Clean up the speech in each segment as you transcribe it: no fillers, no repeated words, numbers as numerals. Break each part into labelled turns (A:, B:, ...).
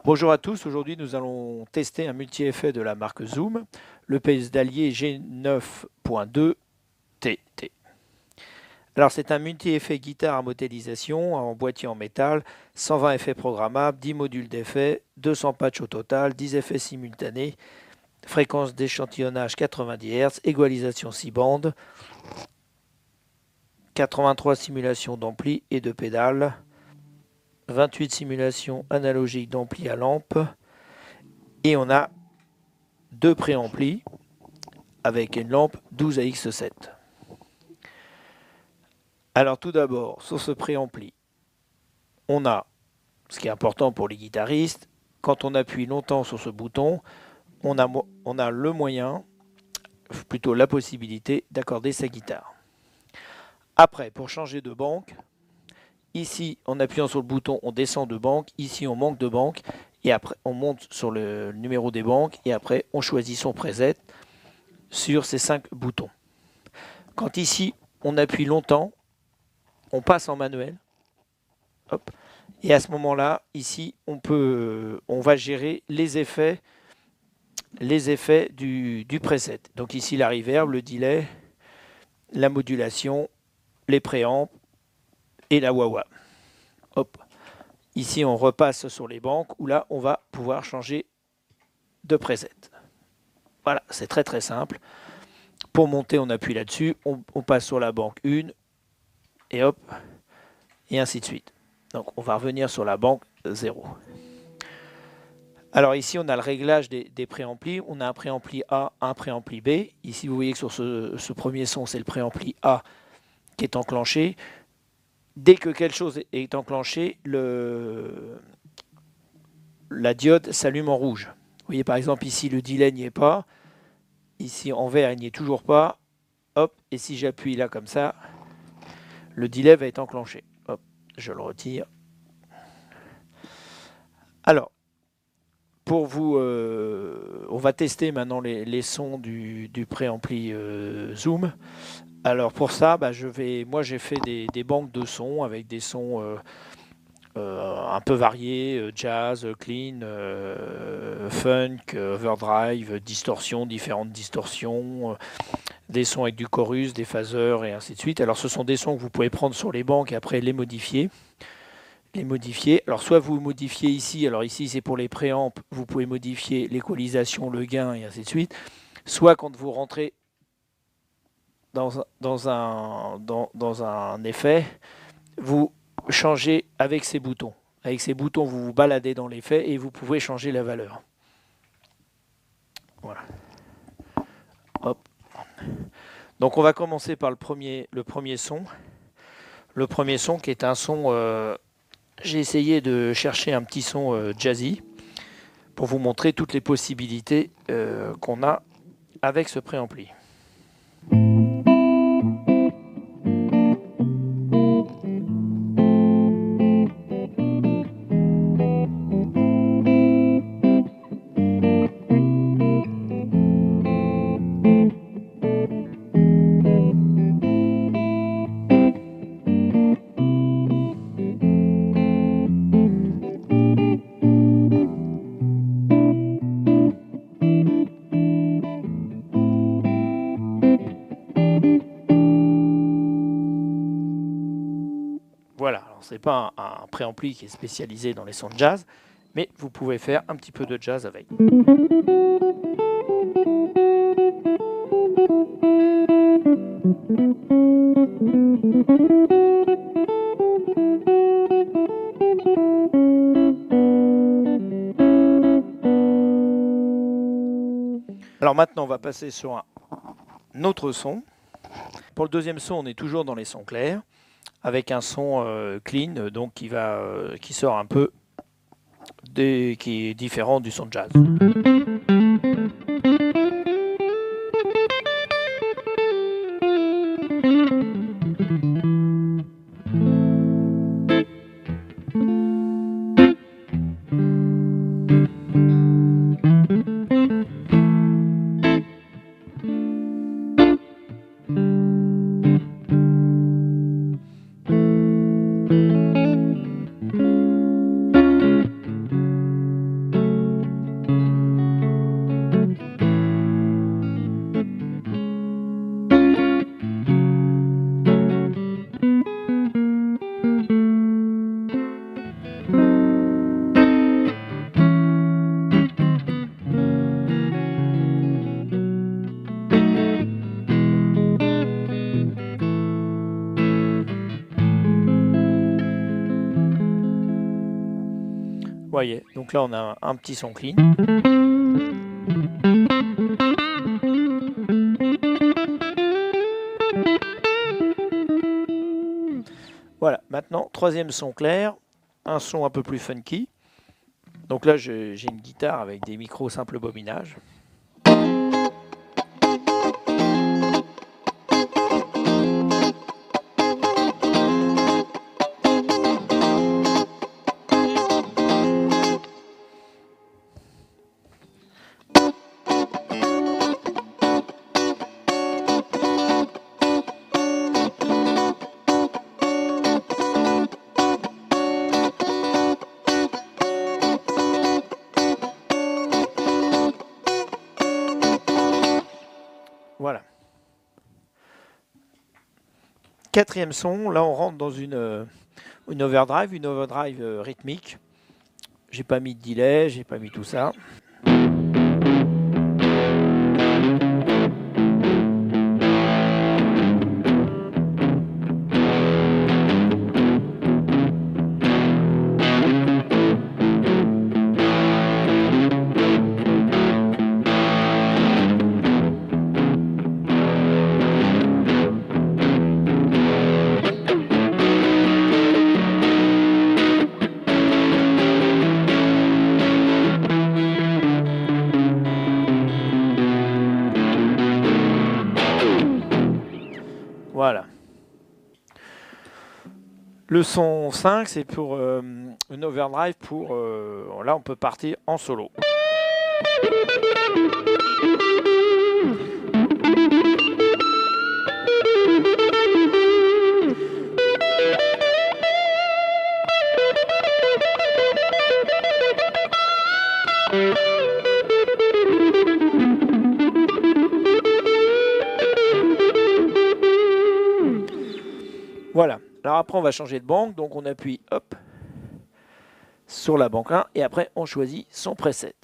A: Bonjour à tous, aujourd'hui nous allons tester un multi-effet de la marque Zoom, le pédalier G9.2 TT. Alors c'est un multi-effet guitare à modélisation en boîtier en métal, 120 effets programmables, 10 modules d'effets, 200 patchs au total, 10 effets simultanés, fréquence d'échantillonnage 90 Hz, égalisation 6 bandes, 83 simulations d'ampli et de pédales, 28 simulations analogiques d'ampli à lampe, et on a deux préamplis avec une lampe 12 AX7. Alors tout d'abord, sur ce préampli, on a, ce qui est important pour les guitaristes, quand on appuie longtemps sur ce bouton, on a le moyen, plutôt la possibilité d'accorder sa guitare. Après, pour changer de banque, ici, en appuyant sur le bouton, on descend de banque, ici on manque de banque, et après on monte sur le numéro des banques, et après on choisit son preset sur ces 5 boutons. Quand ici on appuie longtemps, on passe en manuel. Hop. Et à ce moment-là, ici, on va gérer les effets du preset. Donc ici, la reverb, le delay, la modulation, les préamps et la wah-wah. Hop. Ici, on repasse sur les banques où là, on va pouvoir changer de preset. Voilà, c'est très très simple. Pour monter, on appuie là-dessus, on passe sur la banque 1 et hop, et ainsi de suite. Donc on va revenir sur la banque 0. Alors ici, on a le réglage des préamplis. On a un préampli A, un préampli B. Ici, vous voyez que sur ce premier son, c'est le préampli A qui est enclenché. Dès que quelque chose est enclenché, la diode s'allume en rouge. Vous voyez par exemple ici, le delay n'y est pas. Ici, en vert, il n'y est toujours pas. Hop, et si j'appuie là comme ça, le delay va être enclenché. Hop, je le retire. Alors, pour vous, on va tester maintenant les sons du préampli Zoom. Alors pour ça, moi j'ai fait des banques de sons avec des sons un peu variés, jazz, clean, funk, overdrive, distorsion, différentes distorsions, des sons avec du chorus, des phaseurs et ainsi de suite. Alors ce sont des sons que vous pouvez prendre sur les banques et après les modifier. Alors soit vous modifiez ici, alors ici c'est pour les préamps, vous pouvez modifier l'équalisation, le gain et ainsi de suite. Soit quand vous rentrez dans un effet, vous changez avec ces boutons. Avec ces boutons, vous vous baladez dans l'effet et vous pouvez changer la valeur. Voilà. Hop. Donc on va commencer par le premier son. Le premier son qui est un son... j'ai essayé de chercher un petit son jazzy pour vous montrer toutes les possibilités qu'on a avec ce préampli. Voilà, alors c'est pas un préampli qui est spécialisé dans les sons de jazz, mais vous pouvez faire un petit peu de jazz avec. Alors maintenant, on va passer sur un autre son. Pour le deuxième son, on est toujours dans les sons clairs, avec un son clean, donc qui sort un peu, qui est différent du son de jazz. Voyez, donc là on a un petit son clean. Voilà, maintenant, troisième son clair, un son un peu plus funky. Donc là, j'ai une guitare avec des micros simple bobinage. Voilà. Quatrième son, là on rentre dans une overdrive rythmique. J'ai pas mis de delay, j'ai pas mis tout ça. Voilà. Le son 5, c'est pour une overdrive pour... là, on peut partir en solo. Voilà. Alors après, on va changer de banque. Donc, on appuie, hop, sur la banque 1. Et après, on choisit son preset.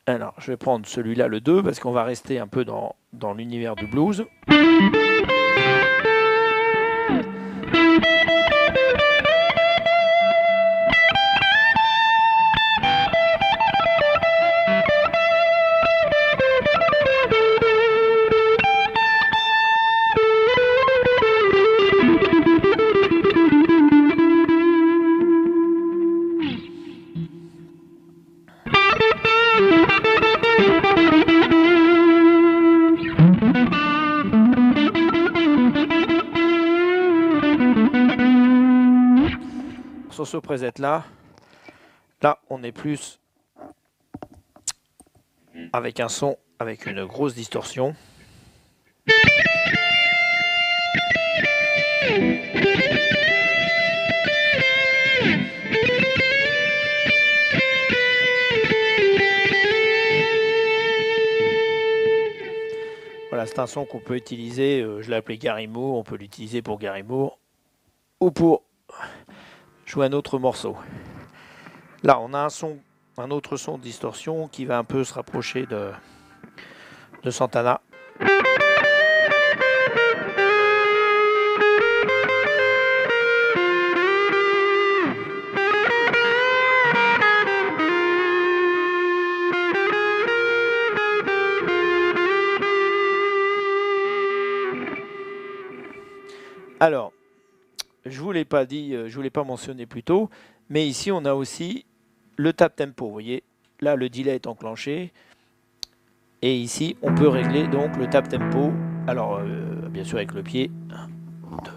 A: Alors, je vais prendre celui-là, le 2, parce qu'on va rester un peu dans l'univers du blues. Sur ce preset là, on est plus avec un son avec une grosse distorsion. Voilà, c'est un son qu'on peut utiliser, je l'ai appelé Gary Moore, on peut l'utiliser pour Gary Moore ou pour jouer un autre morceau. Là, on a un autre son de distorsion qui va un peu se rapprocher de Santana. Alors, je vous l'ai pas dit, je vous l'ai pas mentionné plus tôt, mais ici on a aussi le tap tempo. Vous voyez, là le delay est enclenché, et ici on peut régler donc le tap tempo. Alors, bien sûr avec le pied. 1, 2.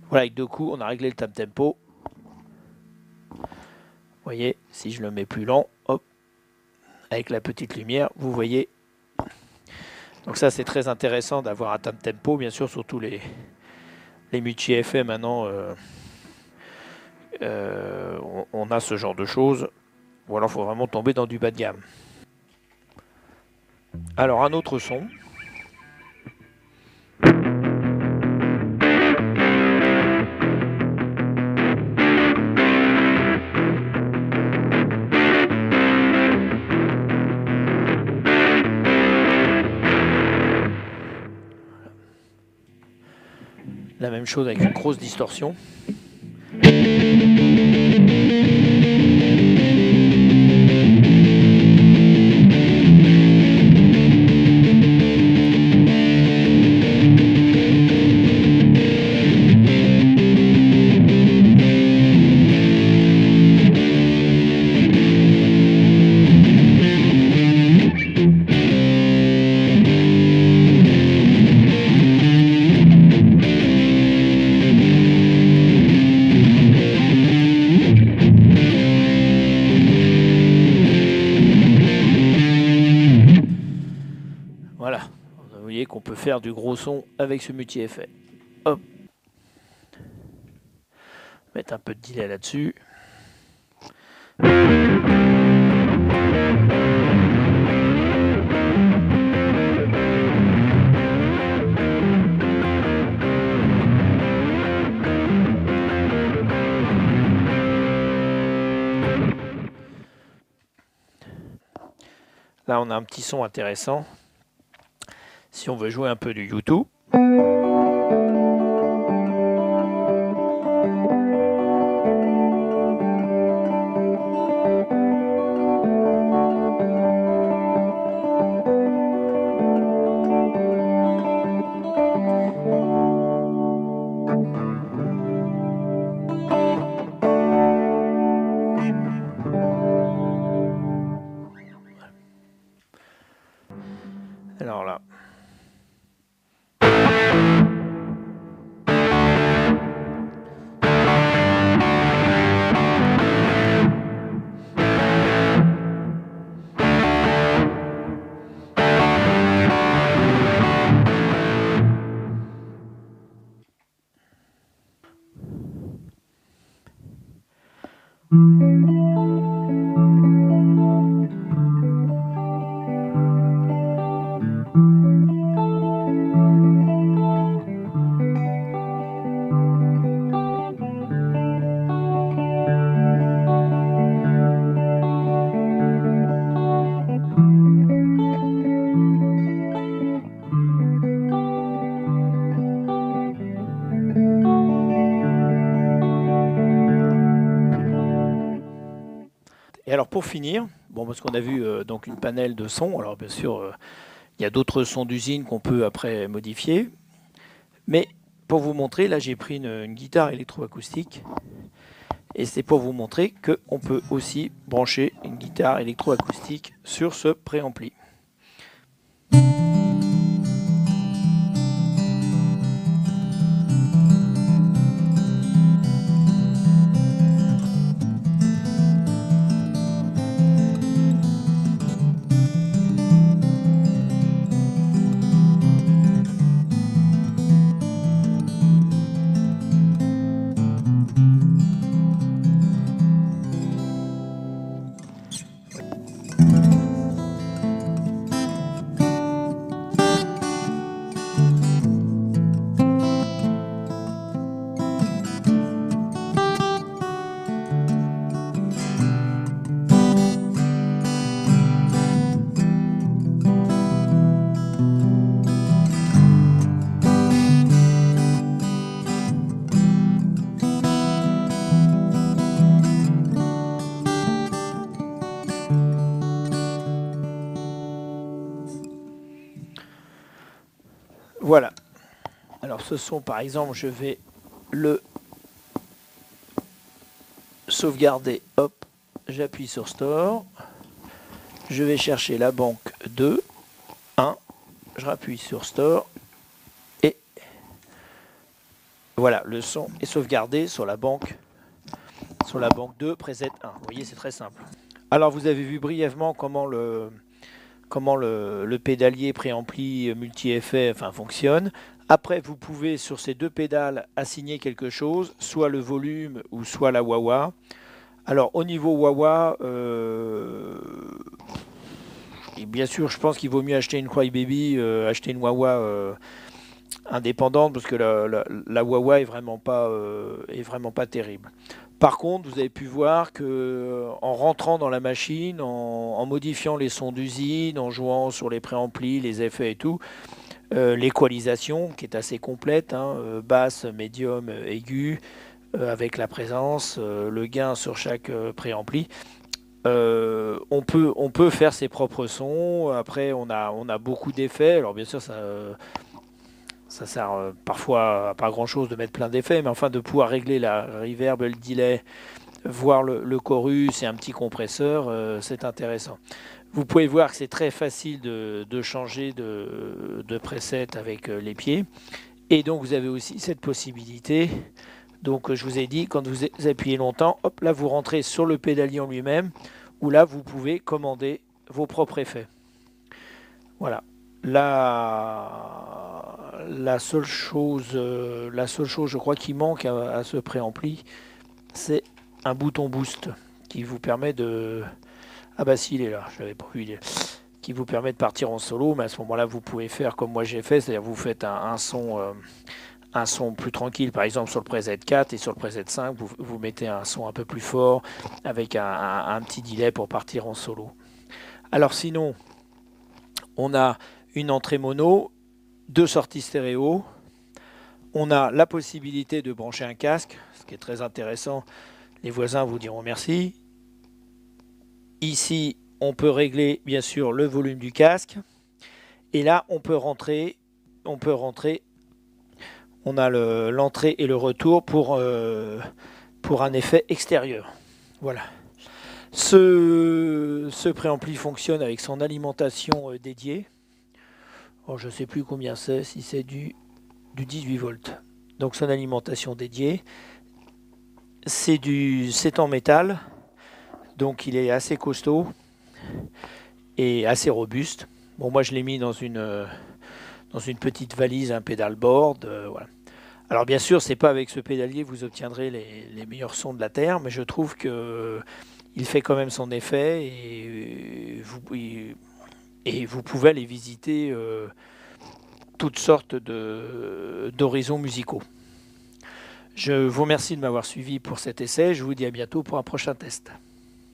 A: Voilà, avec 2 coups, on a réglé le tap tempo. Vous voyez, si je le mets plus lent, hop, avec la petite lumière, vous voyez. Donc ça c'est très intéressant d'avoir un tap tempo, bien sûr, surtout les multi-effets maintenant, on a ce genre de choses. Ou alors il faut vraiment tomber dans du bas de gamme. Alors un autre son. La même chose avec une grosse distorsion. qu'on peut faire du gros son avec ce multi-effet. Hop. Mettre un peu de delay là-dessus. Là, on a un petit son intéressant. Si on veut jouer un peu du YouTube. Alors là. Et alors pour finir, bon, parce qu'on a vu donc une panel de sons, alors bien sûr il y a d'autres sons d'usine qu'on peut après modifier, mais pour vous montrer, là j'ai pris une guitare électroacoustique, et c'est pour vous montrer qu'on peut aussi brancher une guitare électroacoustique sur ce préampli. Voilà. Alors ce son, par exemple, je vais le sauvegarder. Hop, j'appuie sur Store. Je vais chercher la banque 2, 1. Je rappuie sur Store. Et voilà, le son est sauvegardé sur la banque 2, preset 1. Vous voyez, c'est très simple. Alors vous avez vu brièvement comment le pédalier préampli multi-effet fonctionne. Après, vous pouvez sur ces deux pédales assigner quelque chose, soit le volume ou soit la wah-wah. Alors au niveau wah-wah, bien sûr, je pense qu'il vaut mieux acheter une Crybaby, acheter une wah-wah indépendante, parce que la wah-wah est vraiment pas terrible. Par contre, vous avez pu voir que en rentrant dans la machine, en modifiant les sons d'usine, en jouant sur les préamplis, les effets et tout, l'équalisation qui est assez complète, basse, médium, aigu, avec la présence, le gain sur chaque préampli. On peut faire ses propres sons. Après, on a beaucoup d'effets. Alors bien sûr, ça sert parfois à pas grand chose de mettre plein d'effets, mais enfin de pouvoir régler la reverb, le delay, voir le chorus et un petit compresseur, c'est intéressant. Vous pouvez voir que c'est très facile de changer de preset avec les pieds. Et donc vous avez aussi cette possibilité. Donc je vous ai dit, quand vous appuyez longtemps, hop, là vous rentrez sur le pédalier en lui-même, où là vous pouvez commander vos propres effets. Voilà. La seule chose, je crois, qui manque à ce préampli, c'est un bouton boost qui vous permet de... Ah bah si, il est là, je l'avais pas vu, qui vous permet de partir en solo, mais à ce moment-là, vous pouvez faire comme moi j'ai fait, c'est-à-dire vous faites un son plus tranquille, par exemple sur le preset 4 et sur le preset 5, vous mettez un son un peu plus fort avec un petit delay pour partir en solo. Alors sinon, on a une entrée mono, deux sorties stéréo, on a la possibilité de brancher un casque, ce qui est très intéressant, les voisins vous diront merci. Ici, on peut régler bien sûr le volume du casque, et là on a l'entrée et le retour pour un effet extérieur. Voilà. Ce préampli fonctionne avec son alimentation dédiée. Oh, je ne sais plus combien c'est, si c'est du 18 volts. Donc son alimentation dédiée. C'est en métal, donc il est assez costaud et assez robuste. Bon, moi je l'ai mis dans une petite valise, un pédalboard. Voilà. Alors bien sûr, c'est pas avec ce pédalier que vous obtiendrez les meilleurs sons de la Terre, mais je trouve que il fait quand même son effet et vous pouvez aller visiter toutes sortes d'horizons musicaux. Je vous remercie de m'avoir suivi pour cet essai. Je vous dis à bientôt pour un prochain test.